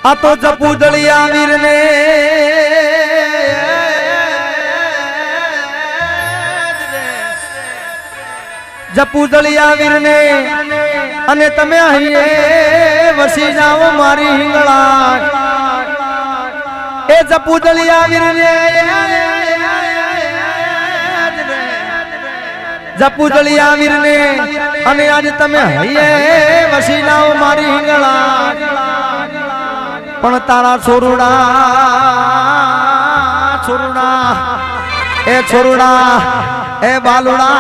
आ तो जपू दलिया वीर ने जपू दलिया वीर ने अने तमे आइए वसी जाओ मारी हिंगला ए जपू दलिया वीर ने जपू दलिया वीर ने अने आज तमे आइए वसी जाओ मारी हिंगला पण तारा छोरुड़ा छोरुड़ा ए छोरुड़ा ए बालुड़ा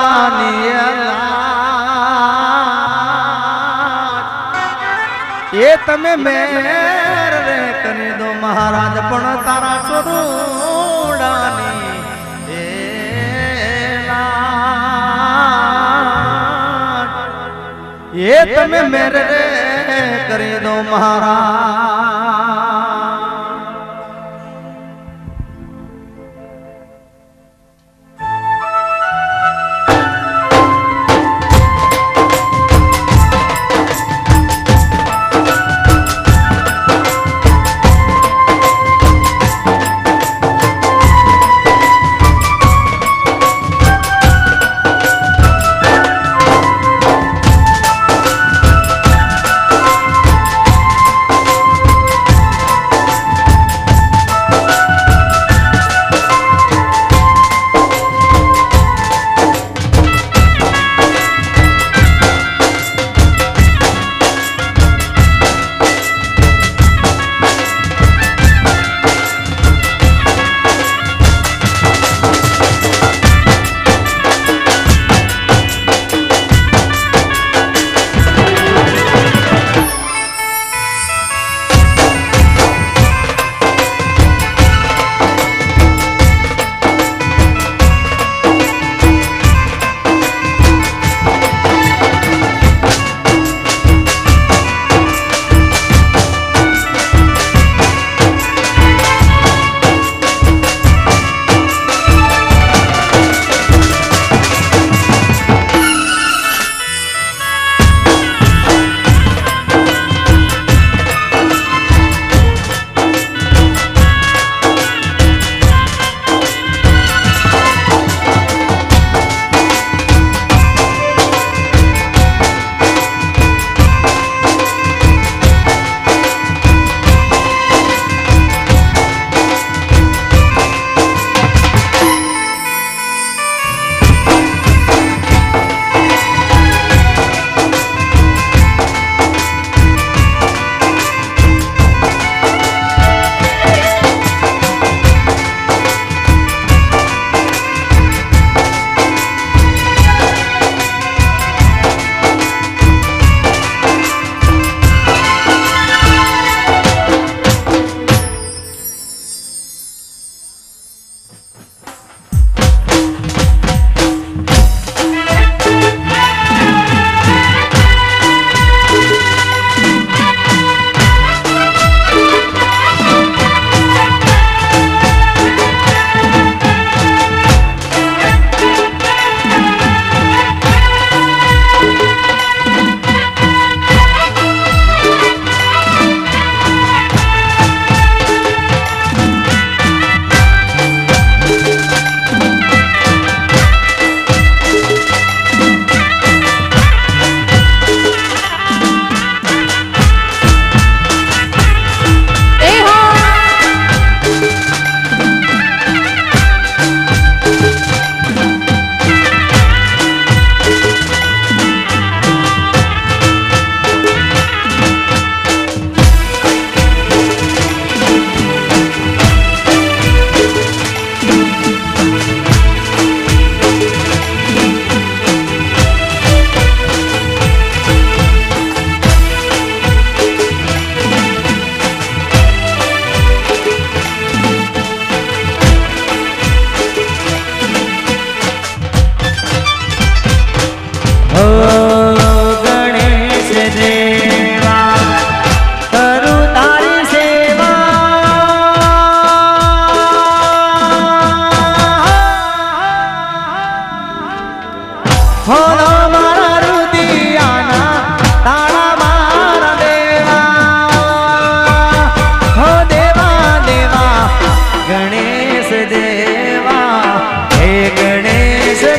ये तमे मेर रे करी दो महाराज पण तारा छोरुड़ा ये तमे मेरे रे करी दो महाराज।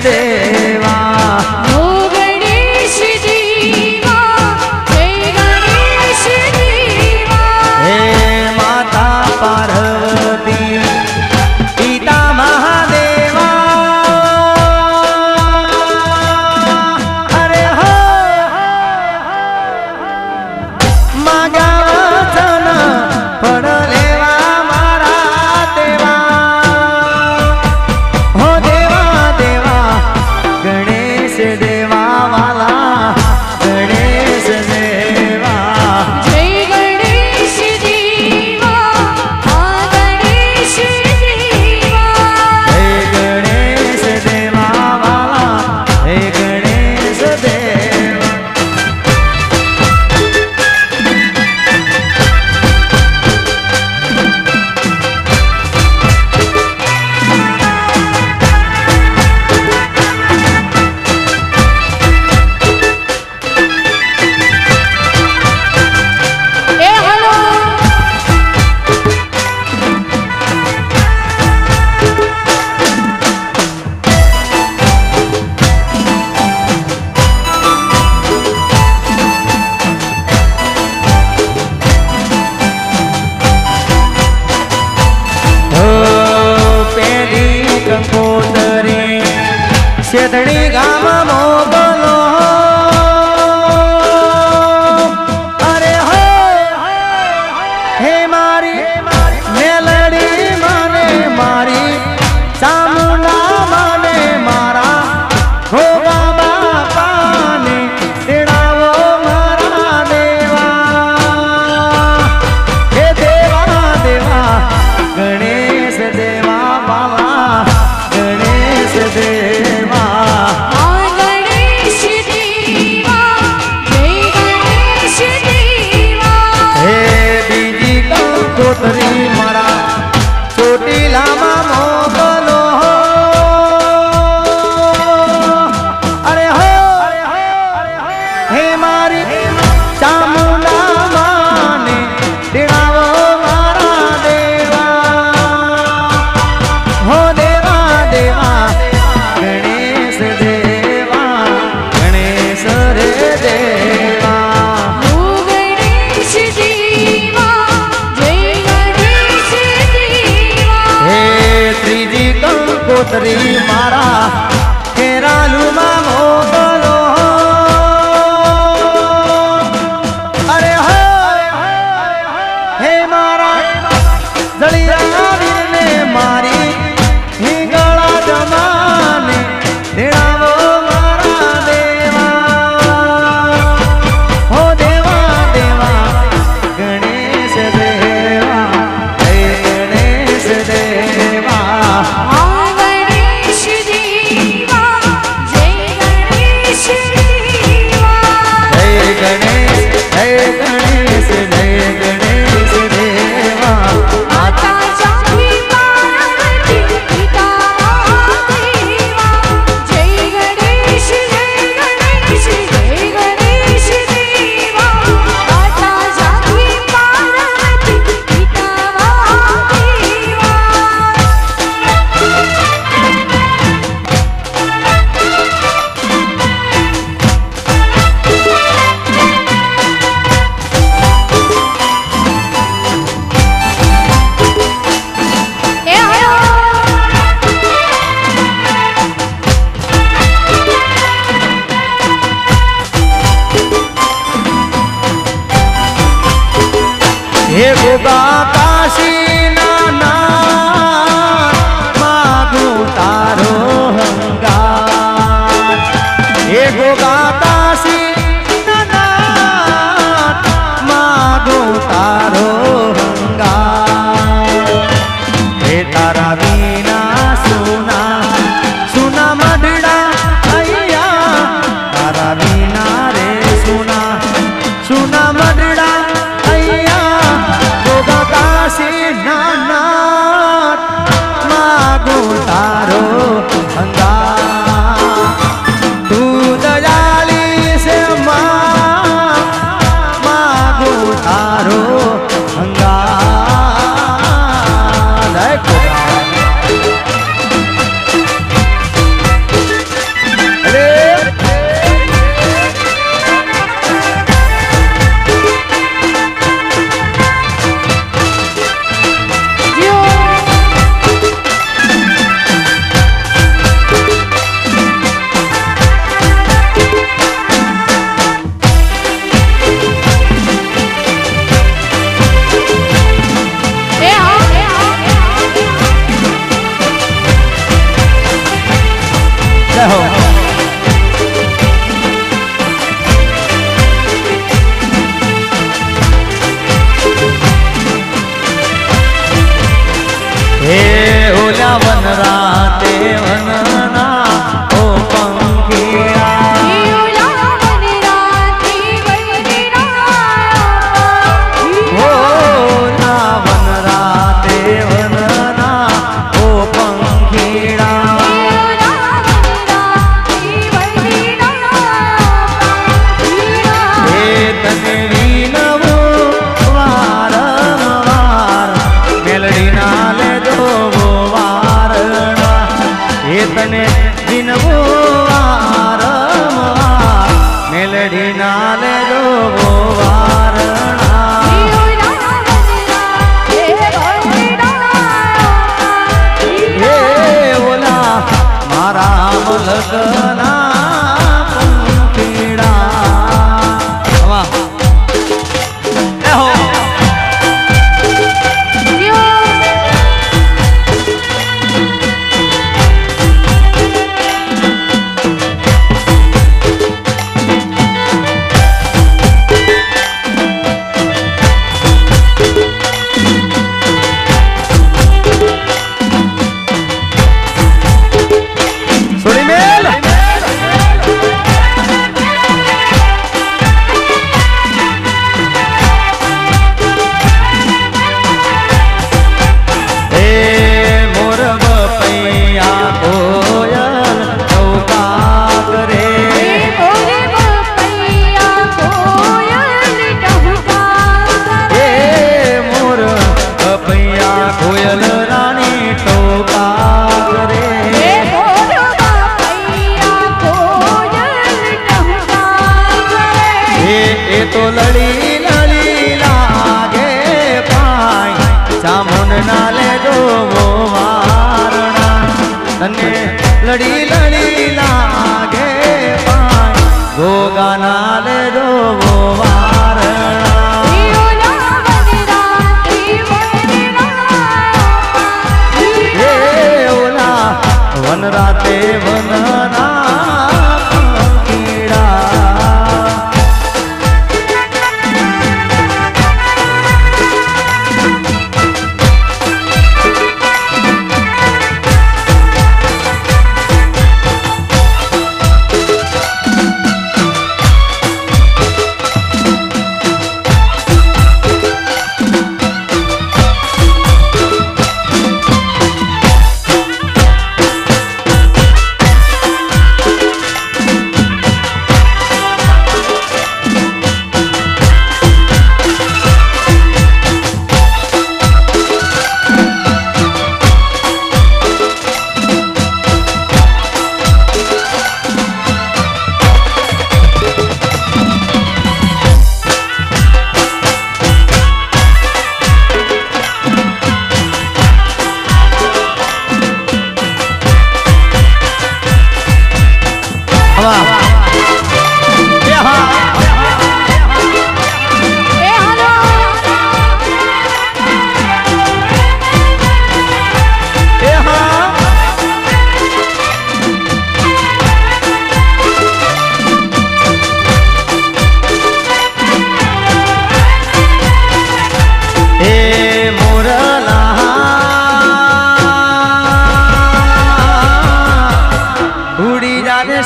देवा ओ गणेश देवा जय गणेश देवा हे माता पार्वती पिता महादेवा अरे हो मागा वचन पडलेवा मारा देवा हो देवा देवा गणेश देवा वाला गणेश देवा जय गणेश देवा आ गणेश देवा हे गणेश देवा वाला हे गणेश देवा ए हेलो हो पेली कंकोतरी शेदड़ी गाम मोगलो अरे हो हे मारी मेलड़ी माने मारी चामुंडा माने मारा गोगा बापा ने तेड़ावो मारा देवा हे देवा देवा गणेश देवा बाबा गणेश देवा आ गणेश देवा जय गणेश देवा हे बीजी कंकोतरी मारा ચોટીલામાં મોકલો અરે હો હે મારી ચામુંડા માને તેડાવો મારા દેવા હો દેવા દેવા ગણેશ દેવા ગણેશ રે દેવા ओ गणेश देवा जय गणेश देवा हे त्रीजी कंकोतरी मारा केरालुमा मोकलो अरे हो हे मारा जलिया वीरने मारी हिंगळा जमाने तेड़ावो मारा देवा हो देवा देवा गणेश देवा हे गणेश देवा आ गणेश देवा जय गणेश देवा जय गणेश जय गणेश जय गणेश देवा माता जानकी पार्वती पिता महादेवा जय गणेश जय गणेश देवा माता जानकी पार्वती पिता महादेवा ए हेलो हे गोगा काशी नाना मागू तारो हंगार हे गोगा काशी नाना मागू तारो हंगार हे तारा वीना सुना सुना मडड़ा अय्या तारा वीना रे सुना सुना मडड़ा अय्या गोगा काशी नाना मागू तारो हंगा तू दयाल હે ઓલા વન રાતે વનના ઓ પંખીડા ઓલા વન રાતે વનના ઓ પંખીડા હે તને વિનવું વારંવાર મેલડી ના લેજો વારણા હે તને વિનવું વારંવાર મેલડી ના લેજો વારણા હે ઓલા મારા મલકના પંખીડા વાહ એહો સોડી મેલ હે મોર બપૈયા કોયલ નૌકા કરે હે મોર બપૈયા કોયલ રાણી ટોકા કરે એ તો લડી લડી લાગે પાય ચામુંડ ના લેજો વારણા તને લડી લડી લાગે પાય ગોગા ના લેજો વારણા હે ઓલા વન રાતે વનના પંખીડા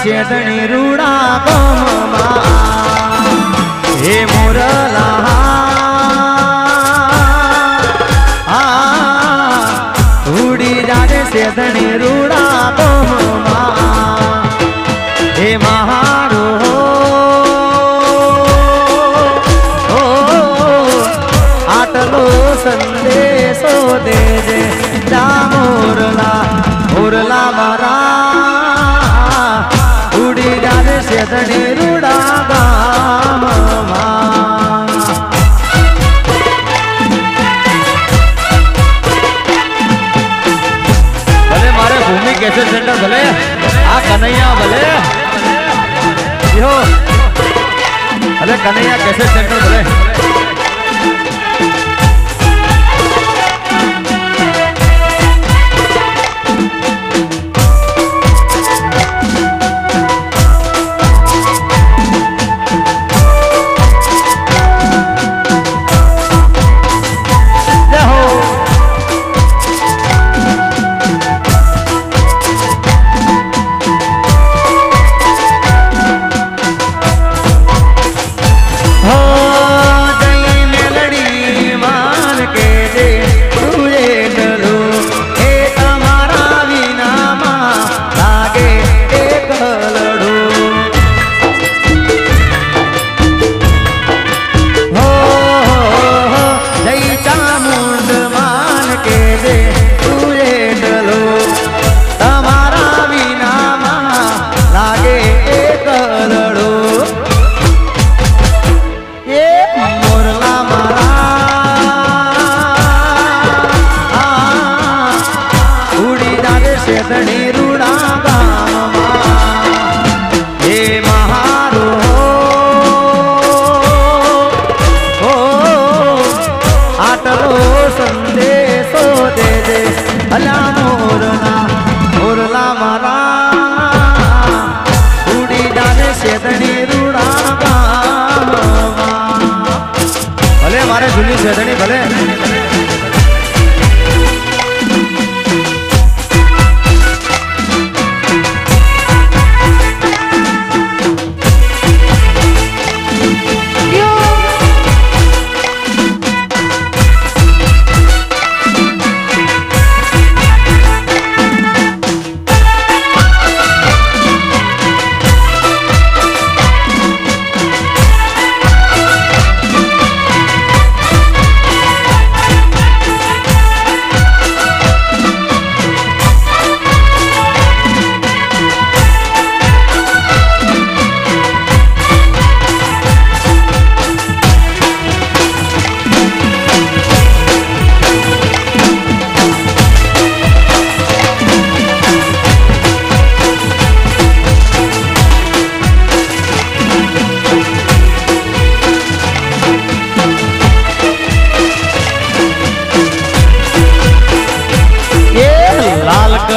શેતણી રૂડા કોમમાં હે મોરલા ઉડી જાને શેતણી રૂડા કોમમાં હે મહારો આટલો સંદેશો દેજે જા મોરલા મોરલા મારા શેતણી રૂડા ગામમાં ભલે મારે ભૂમિ કેસેટ સેન્ટર ભલે આ કનૈયા ભલે યો ભલે કનૈયા કેસેટ સેન્ટર ભલે ભૂલી શેઠણી ભલે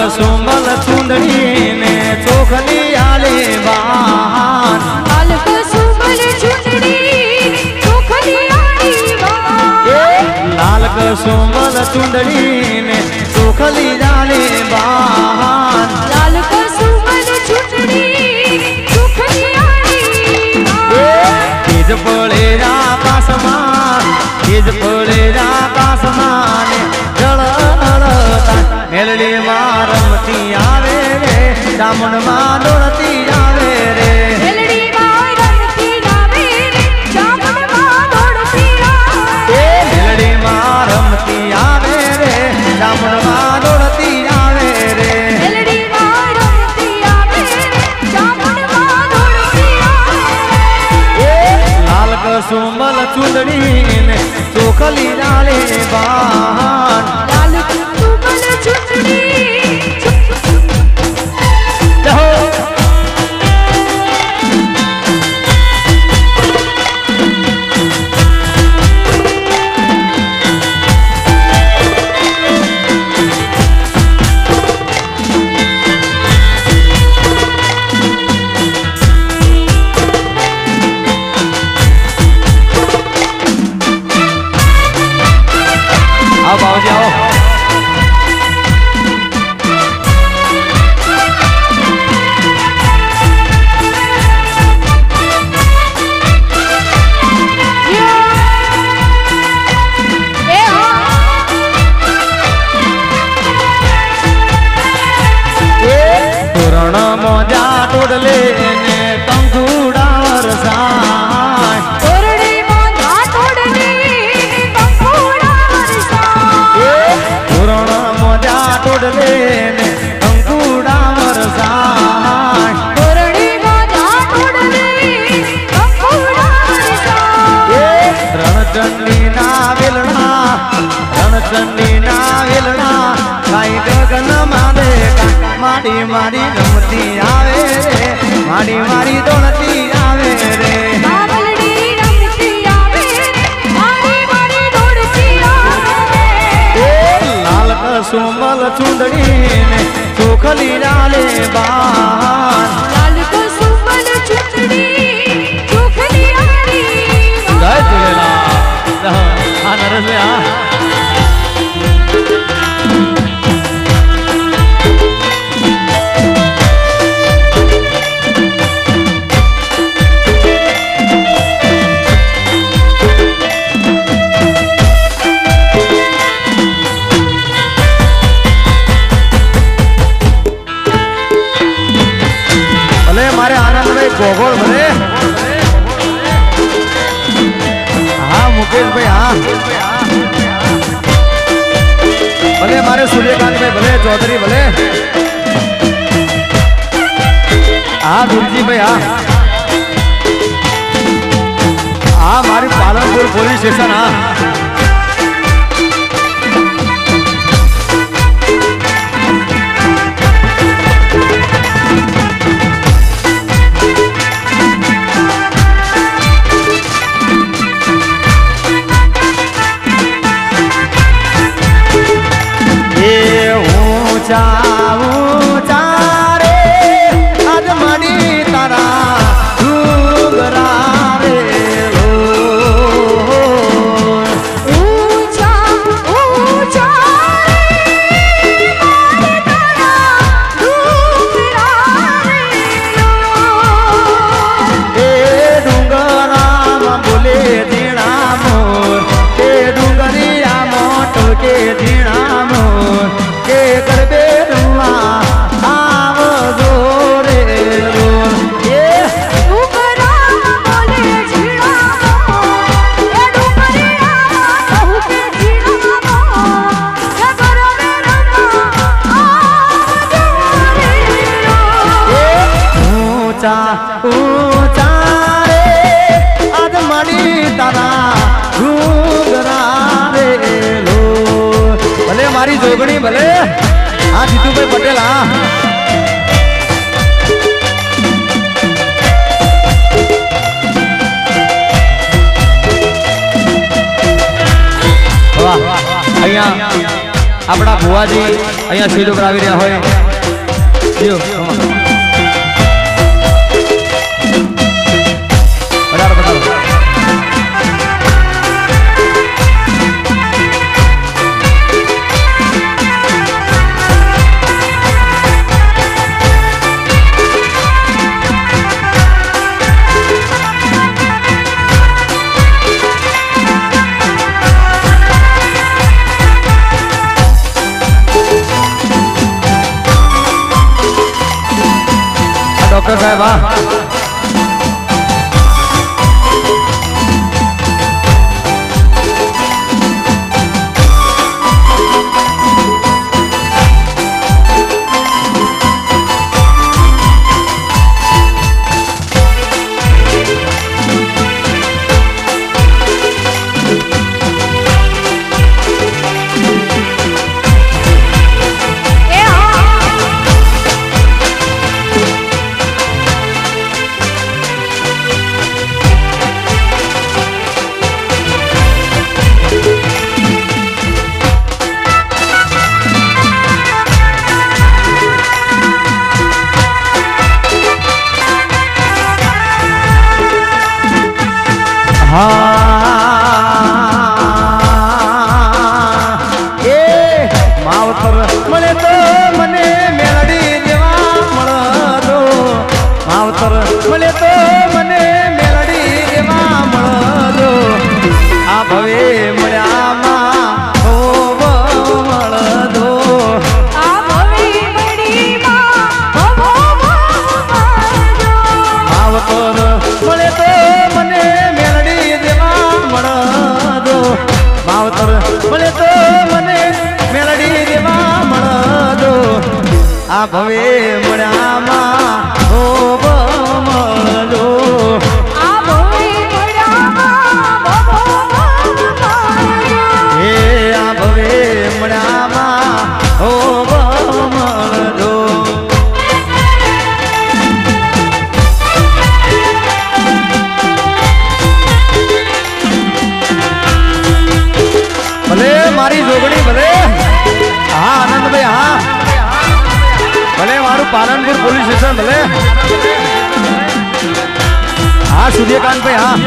સુમલ ચુંદડી ને ચોખલી આલે બાન લાલ કસુમલ ચુંદડી ચોખલી આલી બાન લાલ કસુમલ ચુંદડી ને ચોખલી આલે બાન લાલ કસુમલ ચુંદડી ચોખલી આલી બાન તેજ પડે આકાશમાં તેજ પડે આકાશમાં ને જળ મેલડી માં રમતી આવે રે દામણ માં દોડતી આવે રે મેલડી માં રમતી આવે રે દામણ માં દોડતી આવે મેલડી માં રમતી આવે રે દામણ માં દોડતી આવે રે મેલડી માં રમતી આવે રે દામણ માં દોડતી આવે લાલ કસુમલ ચુંદડી ને ચોખલી લાલે બાન લાલ કસુમલ ચુંદડી आओ बाबूजी आओ તોરણ મોજા ટોડલે ને કંકુડા વરસાય તોરણી મોજા ટોડલે કંકુડા વરસાય તોરણ મોજા ટોડલે ને કંકુડા વરસાય તોરણી મોજા ટોડલે કંકુડા વરસાય રણચંડી ના વેલણા રણચંડી ના વેલણા કાઈ ગગન માદે માડી માડી રમતી આવે રે માડી માડી દોડતી આવે રે બાવલડી રમતી આવે મારી મારી દોડતી આવે લાલ કસુમલ ચુંદડી ને ચોખલી લાલે બાન લાલ કસુમલ ચુંદડી ચોખલી આલી જય ઝૂલેલાલ આ નરેશભાઈ આ મારે આનંદભાઈ ગોગોળ ભલે હા મુકેશભાઈ હા ભલે મારે સૂર્યકાંતભાઈ ભલે ચૌધરી ભલે હા ગુરજીભાઈ હા મારી પાલનપુર પોલીસ સ્ટેશન હા ઊંચા ઊંચા રે આજ મારી તારા ઘૂંઘરા રે લો ભલે મારી જોગણી ભલે હા જીતુભાઈ પટેલ હા અહીંયા આપણા ભુવાજી અહીંયા સ્ટેજ ઉપર આવી રહ્યા હોય डॉक्टर साहब માવતર મળે તો મને મેલડી દેવા મળો માવતર મળે તો મને મેલડી દેવા મળો આ ભવે મળ્યામાં મળો આ ભવે મળીમાં માવતર મળે તો મને મેલડી દેવા મળો માવતર મળે તો મને મેલડી દેવા મળો આ ભવે મળ્યામાં મળો આ ભવે મળ્યામાં હે આ ભવે મળ્યામાં મળો ભલે મારી જોગણી ભલે હા આનંદભાઈ હા ભલે મારું પાલનપુર પોલીસ સ્ટેશન ભલે હા સૂર્યકાંતભાઈ હા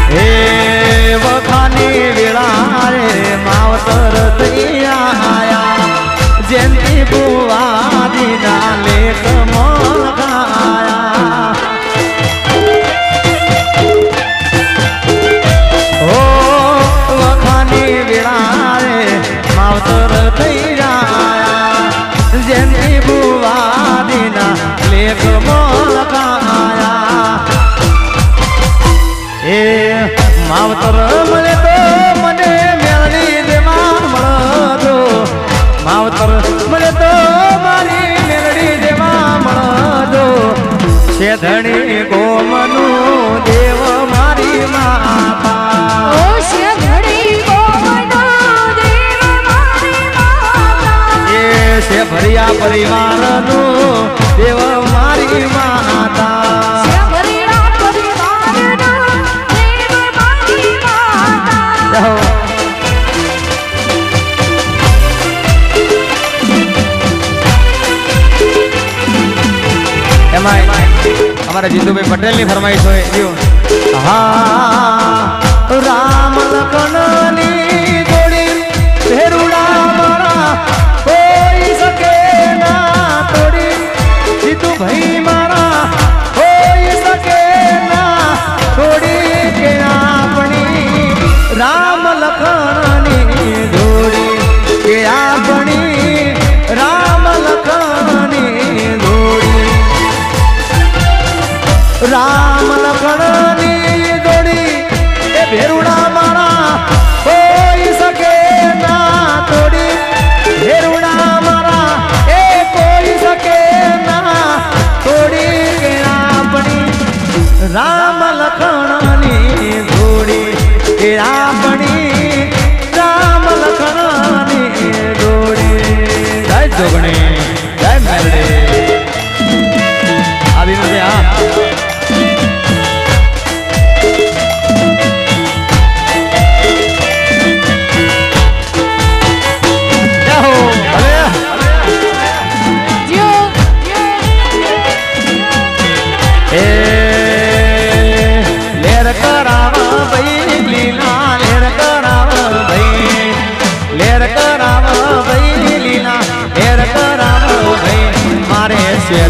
હે વખાની વેળા રે માવતર તૈયાયા જયંતી બુવાદી ના લેખ મોગાયા ઓ વખાની વેળા રે માવતર તૈયાયા જયંતી બુવાદી ના લેખ મોગાયા એ માવતર મળે તો મને મેળડી દેવા મળો માવતર મળે તો મારી મેળડી દેવા મળો શેધણી ગોમનું દેવ મારી માતા ઓ શેધણી ગોમનું દેવ મારી માતા એ છે ભરિયા પરિવારનું દેવ મારી માતા हमारा जिंदूभाई पटेल ની ફરમાઈશ હોય જીઓ હા રામ લખનની જોડી ભેરુડા મારા કોઈ શકે ના તોડી જીતુભાઈ મારા કોઈ શકે ના તોડી કે આપણી રામ લખનની જોડી કે આપણી રામ લખનની જોડી રામ લખનની જોડી એ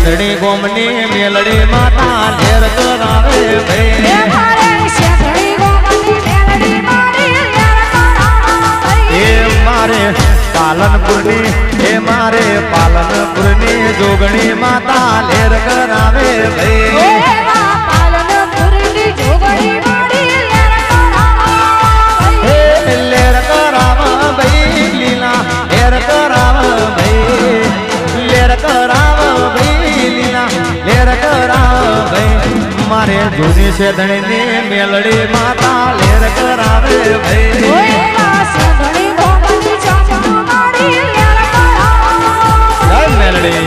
શેતડી ગોમની મેલડી માતા લેર કરાવે એ ભાઈ મારે શેતડી ગોમની મેલડી મારી લેર કરાવે એ મારે પાલનપુરની એ મારે પાલનપુરની જોગણી માતા લેર કરાવે ભાઈ પાલનપુરની જોગણી મારી લેર કરાવે લેર કરાવા ભાઈ લીલા લેર કરાવા ભાઈ લેર કરાવા ભાઈ લીલા લેર કરાવા ભાઈ મારે જૂની શેતડીની મેલડી માતા લેર કરાવે ભાઈ શેતડી ગોમની જોગણી મારી લેર કરાવે જય મેલડી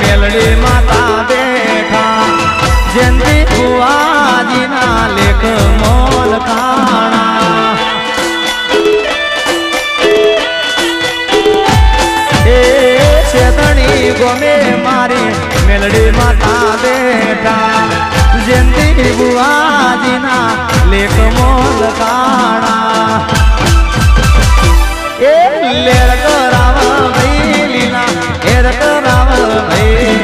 મેલડી માતા બેઠા જયંતી બુઆજીના લેખ મોલ કાણા એ શેતણી ગોમે મારી મેલડી માતા બેઠા જયંતી બુઆજીના લેખ મોલ કાણા એ લેર કરાવા ભાઈ લીલા લેર કરાવા ભાઈ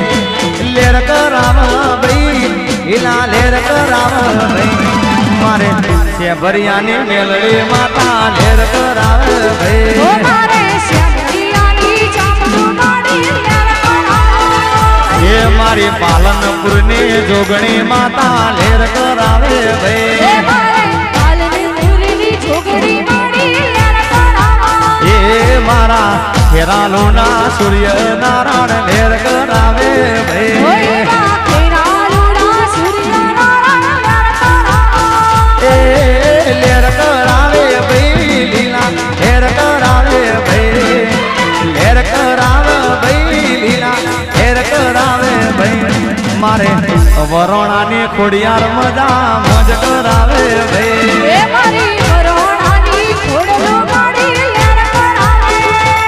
લેર કરાવા ભાઈ લીલા લેર કરાવા ભાઈ મારે શેભરિયાની મેલડી માતા લેર કરાવે ભાઈ મારે શેતડીયાની જોગણી મારી લેર કરાવે એ મારી પાલનપુરની જોગણી માતા લેર કરાવે ભાઈ પાલનપુરની જોગણી મારી લેર કરાવે એ મારા ખેરાલુના સૂર્ય નારાયણ લેર કરાવે ભાઈ એ લેર કરાવે ભાઈ લીલા લેર કરાવે ભાઈ લેર કરાવે ભાઈ લીલા લેર કરાવે ભાઈ મારે વરોણાની ખોડિયાર મજા મોજ કરાવે ભાઈ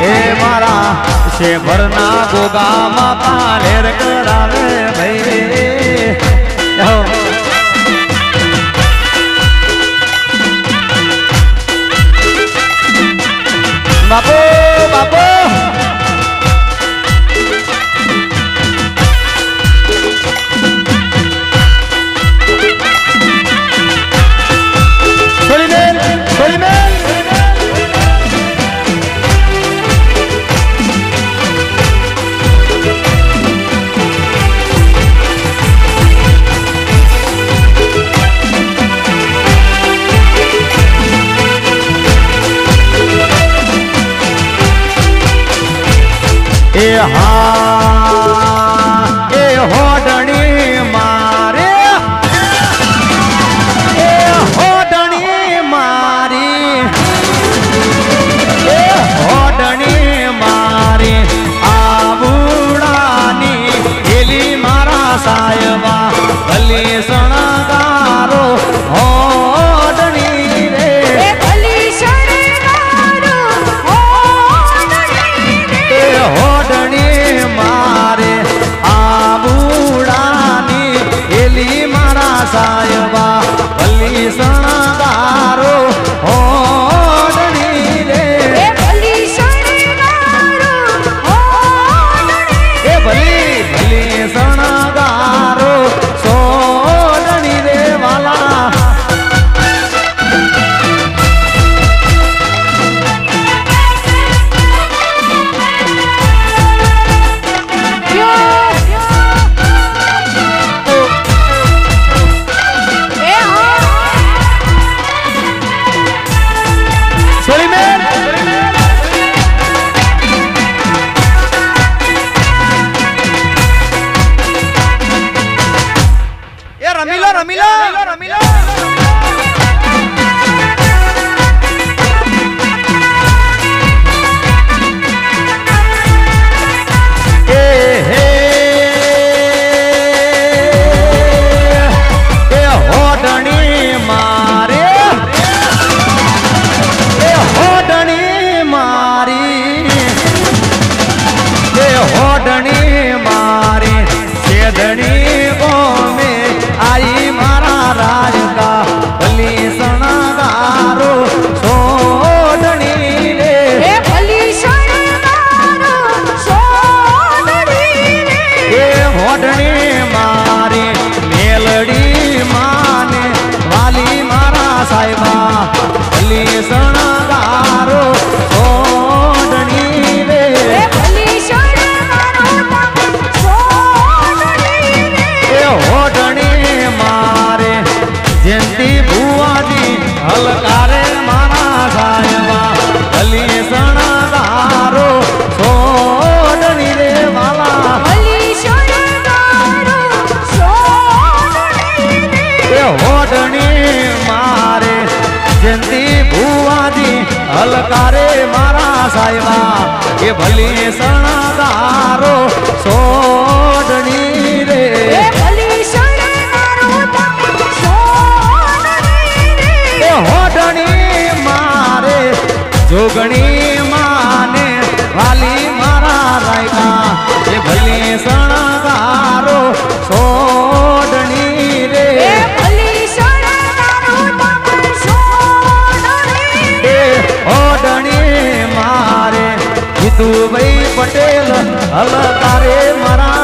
એ મારા શેભરના ગોગા માતા લેર કરાવે ભાઈ બાપો બાપો છોડી મેલ એ હા એ હોડણી મારે એ હોડણી મારી એ હોડણી મારી આબુડાની એલી મારા સાયબા ભલી સણગારો હોડણી રે હોડણી મારે આબુડા હલકારે મારા સાહેબા એ ભલી શરણગારો સોડણી રે એ ભલી શરણારો તમે સોડણી રે એ હોડણી મારે જોગણી માને વાલી મારા રાયકા એ ભલી શરણગારો સોડણી રે એ ભલી શરણારો તમે સોડણી રે ઓડણી મારે જીતુભાઈ પટેલ હલકારે મારા